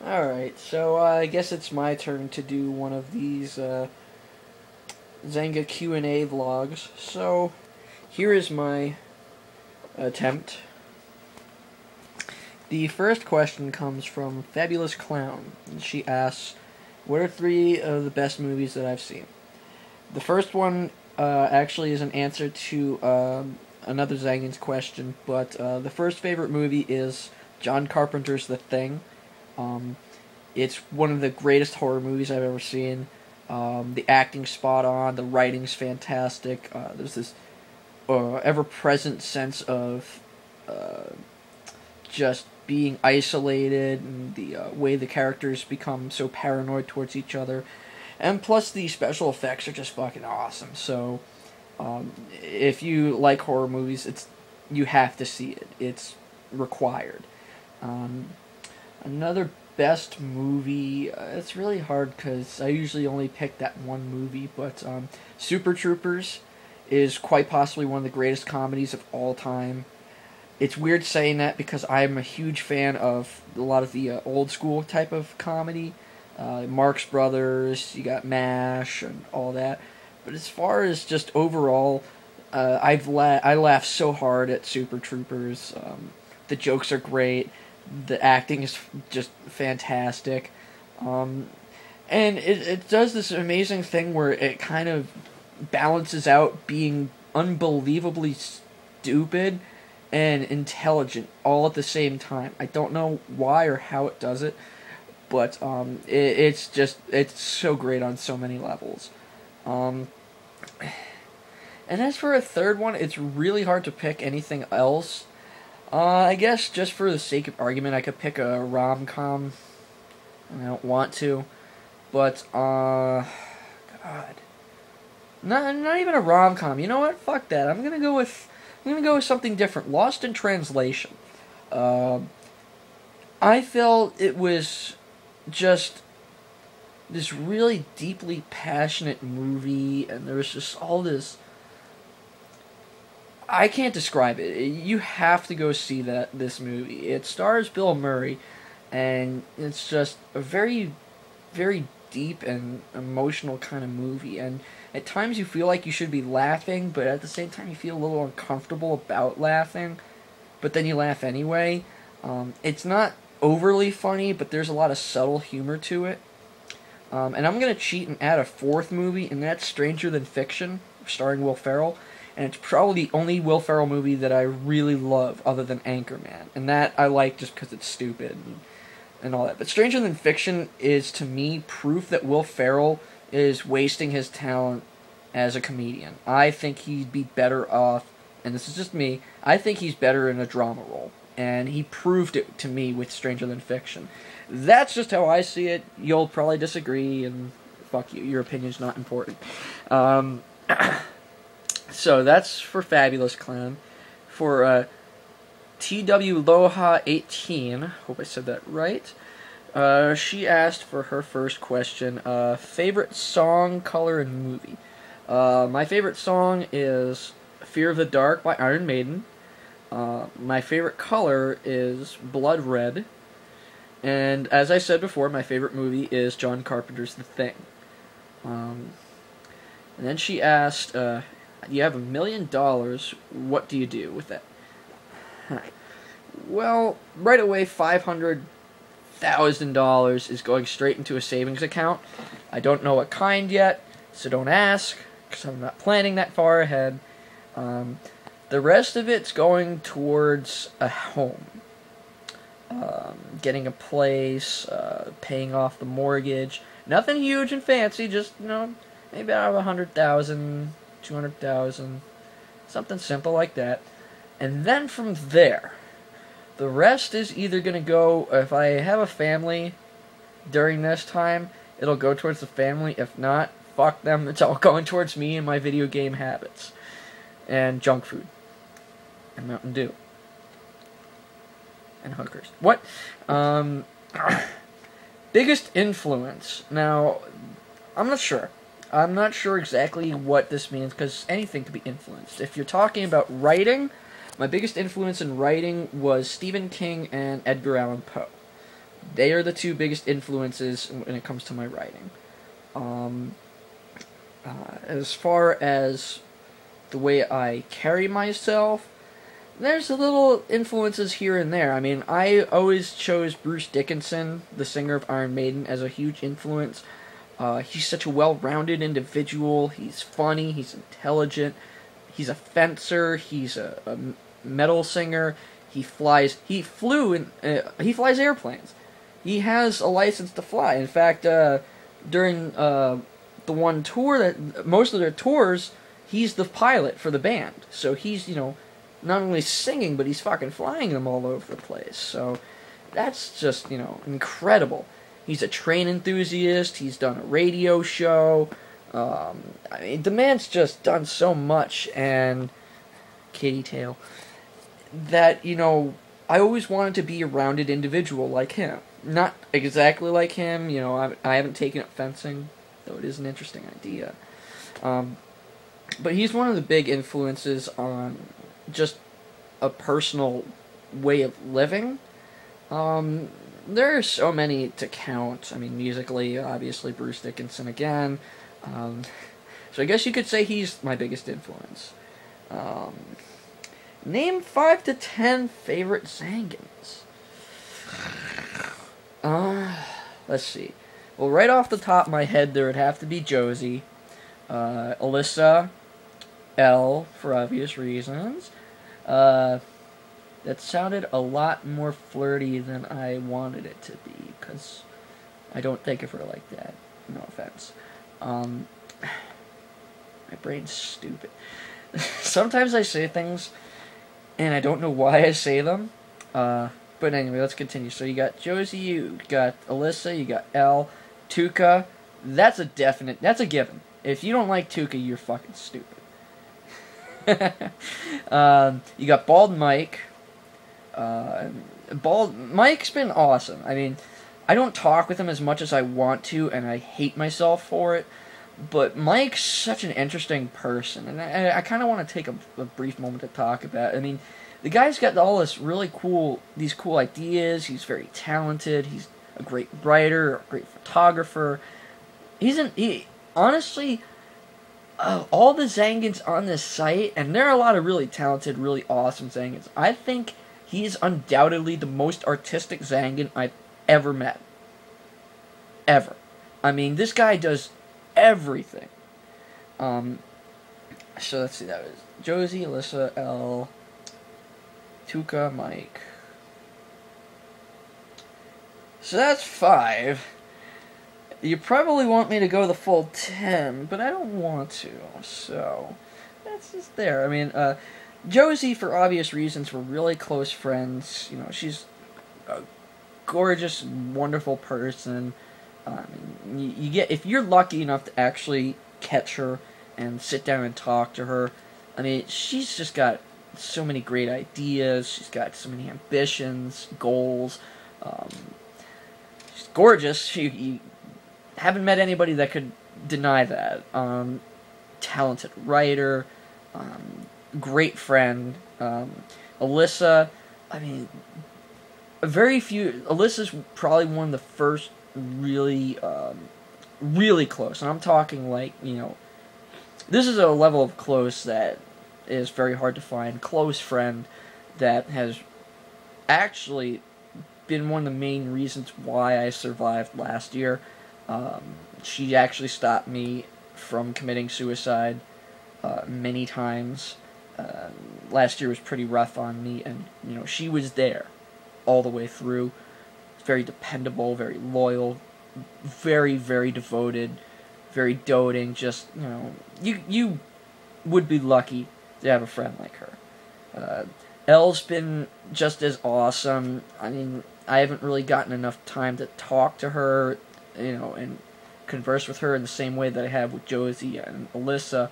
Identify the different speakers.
Speaker 1: Alright, so I guess it's my turn to do one of these Zanga Q&A vlogs. So, here is my attempt. The first question comes from Fabulous Clown, and she asks, what are 3 of the best movies that I've seen? The first one actually is an answer to another Zangan's question, but the first favorite movie is John Carpenter's The Thing. It's one of the greatest horror movies I've ever seen. The acting's spot on, the writing's fantastic. There's this ever-present sense of just being isolated, and the way the characters become so paranoid towards each other. And plus, the special effects are just fucking awesome. So, if you like horror movies, you have to see it. It's required. Another best movie, it's really hard because I usually only pick that one movie, but Super Troopers is quite possibly one of the greatest comedies of all time. It's weird saying that because I'm a huge fan of a lot of the old school type of comedy. Marx Brothers, you got MASH, and all that. But as far as just overall, I laugh so hard at Super Troopers. The jokes are great. The acting is just fantastic. And it does this amazing thing where it kind of balances out being unbelievably stupid and intelligent all at the same time. I don't know why or how it does it, but it's so great on so many levels. And as for a third one, it's really hard to pick anything else. I guess just for the sake of argument, I could pick a rom-com. I don't want to, but God, not even a rom-com. You know what? Fuck that. I'm gonna go with something different. Lost in Translation. I felt it was just this really deeply passionate movie, and there was just all this. I can't describe it. You have to go see this movie. It stars Bill Murray, and it's just a very, very deep and emotional kind of movie. And at times you feel like you should be laughing, but at the same time you feel a little uncomfortable about laughing, but then you laugh anyway. It's not overly funny, but there's a lot of subtle humor to it. And I'm going to cheat and add a 4th movie, and that's Stranger Than Fiction, starring Will Ferrell. And it's probably the only Will Ferrell movie that I really love other than Anchorman. And that I like just because it's stupid and all that. But Stranger Than Fiction is, to me, proof that Will Ferrell is wasting his talent as a comedian. I think he'd be better off, and this is just me, I think he's better in a drama role. And he proved it to me with Stranger Than Fiction. That's just how I see it. You'll probably disagree, and fuck you, your opinion's not important. So that's for Fabulous Clown. For TW Loha 18, hope I said that right. She asked for her first question, favorite song, color, and movie. My favorite song is Fear of the Dark by Iron Maiden. My favorite color is blood red. And as I said before, my favorite movie is John Carpenter's The Thing. And then she asked, you have $1 million, what do you do with that? Well, right away, $500,000 is going straight into a savings account. I don't know what kind yet, so don't ask, because I'm not planning that far ahead. The rest of it's going towards a home. Getting a place, paying off the mortgage. Nothing huge and fancy, just, maybe out of 100,000, 200,000, something simple like that. And then from there, the rest is either going to go, if I have a family during this time, it'll go towards the family. If not, fuck them, it's all going towards me and my video game habits. And junk food. And Mountain Dew. And hookers. What? Biggest influence. Now, I'm not sure. I'm not sure exactly what this means, because anything could be influenced. If you're talking about writing, my biggest influence in writing was Stephen King and Edgar Allan Poe. They are the two biggest influences when it comes to my writing. Um, as far as the way I carry myself, there's a little influences here and there. I mean, I always chose Bruce Dickinson, the singer of Iron Maiden, as a huge influence. He's such a well-rounded individual. He's funny. He's intelligent. He's a fencer. He's a metal singer. He flies. He flies airplanes. He has a license to fly. In fact, during the one tour that most of their tours, he's the pilot for the band. So he's not only singing, but he's fucking flying them all over the place. So that's just incredible. He's a train enthusiast. He's done a radio show. I mean, the man's just done so much, and kitty tail, that, I always wanted to be a rounded individual like him. Not exactly like him, I haven't taken up fencing, though it is an interesting idea. But he's one of the big influences on just a personal way of living. There are so many to count. I mean, musically, obviously, Bruce Dickinson again. So I guess you could say he's my biggest influence. Name 5 to 10 favorite Zangans. Let's see. Well, right off the top of my head, there would have to be Josie, Alyssa, Elle, for obvious reasons. That sounded a lot more flirty than I wanted it to be, because I don't think of her like that. No offense. My brain's stupid. Sometimes I say things, and I don't know why I say them. But anyway, let's continue. So you got Josie, you got Alyssa, you got Elle, Tuca. That's a given. If you don't like Tuca, you're fucking stupid. You got Bald Mike. Mike's been awesome. I mean, I don't talk with him as much as I want to, and I hate myself for it. But Mike's such an interesting person, and I kind of want to take a brief moment to talk about it. I mean, the guy's got all these cool ideas. He's very talented. He's a great writer, a great photographer. Honestly, all the Zangans on this site, and there are a lot of really talented, really awesome Zangans. I think he is undoubtedly the most artistic Zangan I've ever met. Ever. I mean, this guy does everything. So let's see, that was Josie, Alyssa, Elle, Tuca, Mike. So that's 5. You probably want me to go the full 10, but I don't want to, so that's just there. I mean, Josie, for obvious reasons, we're really close friends. She's a gorgeous, wonderful person. If you're lucky enough to actually catch her and sit down and talk to her, I mean, she's just got so many great ideas. She's got so many ambitions, goals. She's gorgeous. You haven't met anybody that could deny that. Talented writer, great friend. Alyssa, I mean, Alyssa's probably one of the first really close, and I'm talking like, this is a level of close that is very hard to find. Close friend that has actually been one of the main reasons why I survived last year. She actually stopped me from committing suicide many times. Last year was pretty rough on me, and she was there all the way through. Very dependable, very loyal, very, very devoted, very doting. Just, you would be lucky to have a friend like her. Elle's been just as awesome. I mean, I haven't really gotten enough time to talk to her, and converse with her in the same way that I have with Josie and Alyssa.